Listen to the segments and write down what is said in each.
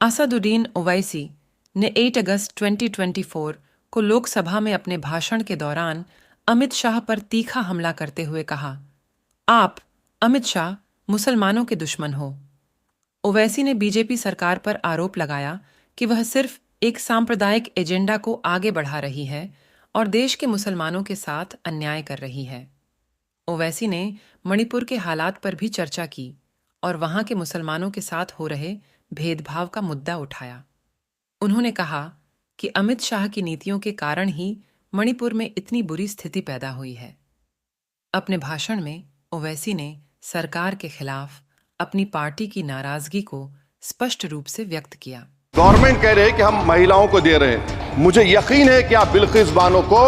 असदुद्दीन ओवैसी ने 8 अगस्त 2024 को लोकसभा में अपने भाषण के दौरान अमित शाह पर तीखा हमला करते हुए कहा, आप अमित शाह मुसलमानों के दुश्मन हो। ओवैसी ने बीजेपी सरकार पर आरोप लगाया कि वह सिर्फ एक सांप्रदायिक एजेंडा को आगे बढ़ा रही है और देश के मुसलमानों के साथ अन्याय कर रही है। ओवैसी ने मणिपुर के हालात पर भी चर्चा की और वहां के मुसलमानों के साथ हो रहे भेदभाव का मुद्दा उठाया। उन्होंने कहा कि अमित शाह की नीतियों के कारण ही मणिपुर में इतनी बुरी स्थिति पैदा हुई है। अपने भाषण में ओवैसी ने सरकार के खिलाफ अपनी पार्टी की नाराजगी को स्पष्ट रूप से व्यक्त किया। गवर्नमेंट कह रहे हैं कि हम महिलाओं को दे रहे हैं। मुझे यकीन है कि आप बिल्किस बानो को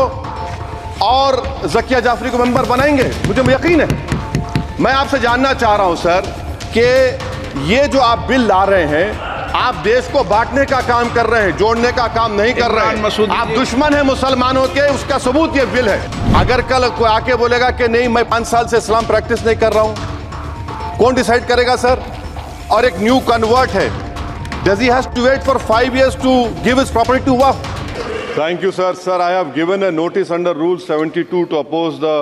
और ज़किया जाफरी को मेंबर बनाएंगे, मुझे यकीन है। मैं आपसे जानना चाह रहा हूं सर कि ये जो आप बिल ला रहे हैं, आप देश को बांटने का काम कर रहे हैं, जोड़ने का काम नहीं कर रहे हैं। आप दुश्मन हैं मुसलमानों के, उसका सबूत ये बिल है। अगर कल कोई आके बोलेगा कि नहीं मैं 5 साल से इस्लाम प्रैक्टिस नहीं कर रहा हूं, कौन डिसाइड करेगा सर? और एक न्यू कन्वर्ट है, does he has to wait for 5 years to give his property to Waqf? Thank you, sir. Sir, I have given a notice under Rule 72 to oppose the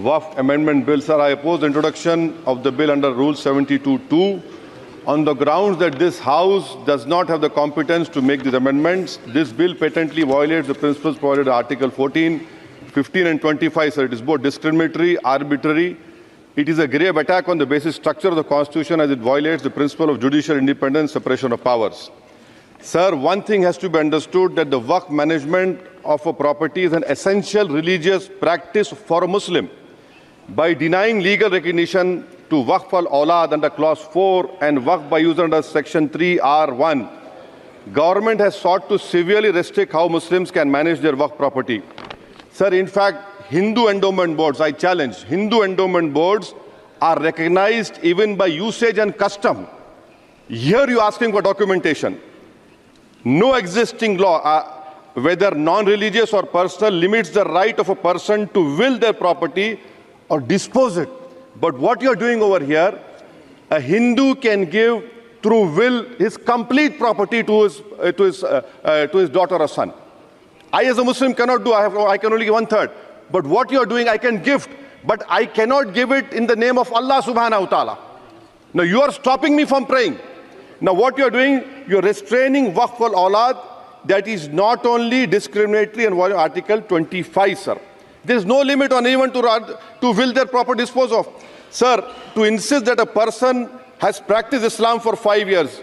Waqf Amendment Bill. Sir, I oppose the introduction of the bill under Rule 72(2) on the grounds that this House does not have the competence to make these amendments. This bill patently violates the principles provided in Article 14, 15 and 25. Sir, it is both discriminatory, arbitrary. It is a grave attack on the basic structure of the Constitution as it violates the principle of judicial independence, separation of powers. Sir, one thing has to be understood, that the Waqf management of a property is an essential religious practice for a Muslim. By denying legal recognition to Waqf al-Awlad under Clause 4 and Waqf by user under Section 3(r)(1), government has sought to severely restrict how Muslims can manage their Waqf property. Sir, in fact, Hindu endowment boards, I challenge, Hindu endowment boards are recognized even by usage and custom. Here you are asking for documentation. No existing law, whether non-religious or personal, limits the right of a person to will their property or dispose it. But what you are doing over here, a Hindu can give through will his complete property to his daughter or son. I as a Muslim cannot do, I can only give 1/3. But what you are doing, I can gift, but I cannot give it in the name of Allah subhanahu wa ta'ala. Now you are stopping me from praying. Now what you are doing, you are restraining Waqf al-Awlad. That is not only discriminatory and violating Article 25, sir. There is no limit on anyone to will their property dispose of. Sir, to insist that a person has practiced Islam for 5 years,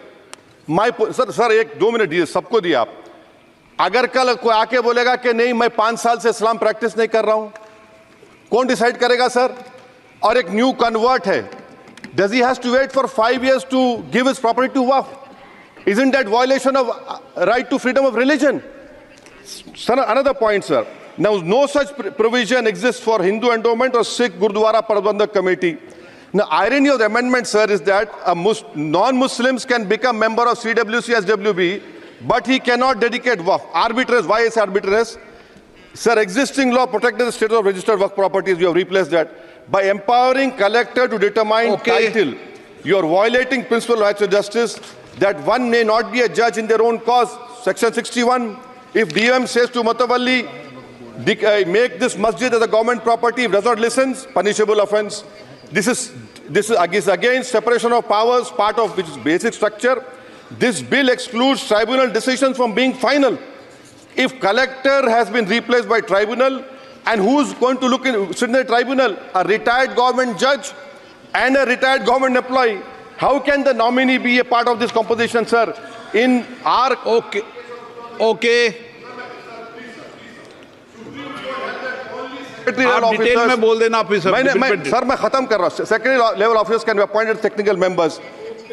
sir, एक 2 minute दिए, सबको दिए आप। अगर कल कोई आके बोलेगा कि नहीं मैं 5 साल से इस्लाम प्रैक्टिस नहीं कर रहा हूं, कौन डिसाइड करेगा सर? और एक न्यू कन्वर्ट है, does he has to wait for 5 years to give his property to Waqf? Isn't that violation of right to freedom of religion? Sir, another point, sir. Now, no such provision exists for Hindu endowment or Sikh Gurdwara Parbandhak Committee. Now, irony of the amendment, sir, is that non-Muslims can become member of CWC, SWB, but he cannot dedicate Waqf. Arbitrage, why is arbitrage? Sir, existing law protected the status of registered Waqf properties. You have replaced that. By empowering collector to determine title, you are violating principle of rights of justice, that one may not be a judge in their own cause. Section 61. If DM says to Mutawalli, make this masjid as a government property, if does not listen, punishable offense. This is against separation of powers, part of which is basic structure. This bill excludes tribunal decisions from being final. If collector has been replaced by tribunal, and who's going to sit in the tribunal? A retired government judge and a retired government employee. How can the nominee be a part of this composition, sir? In our... Okay. आप detail में बोल देना officer. Sir मैं खत्म कर रहा हूँ। Secondary level officers can be appointed technical members.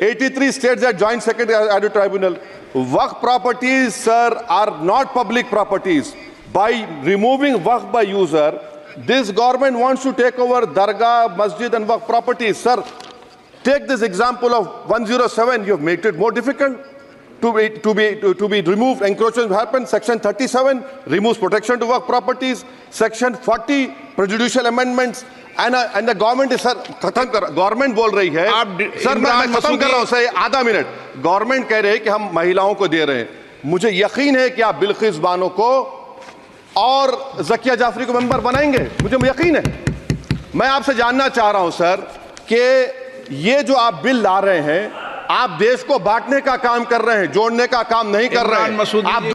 83 states that joint secretary added tribunal. Waqf properties, sir, are not public properties. By removing Waqf by user, this government wants to take over Dargah, Masjid and Waqf properties. Sir, take this example of 107. You have made it more difficult to be removed. Encroachment happens. Section 37 removes protection to Waqf properties. Section 40, prejudicial amendments. And the government is, sir खत्म कर, government बोल रही है sir, मैं खत्म कर रहा हूं सर, आधा मिनट। गवर्नमेंट कह रही है कि हम महिलाओं को दे रहे हैं। मुझे यकीन है कि आप बिल्किस बानो को और ज़किया जाफरी को मेंबर बनाएंगे, मुझे यकीन है। मैं आपसे जानना चाह रहा हूं सर कि ये जो आप बिल ला रहे हैं, आप देश को बांटने का काम कर रहे हैं, जोड़ने का काम नहीं कर रहे हैं। आप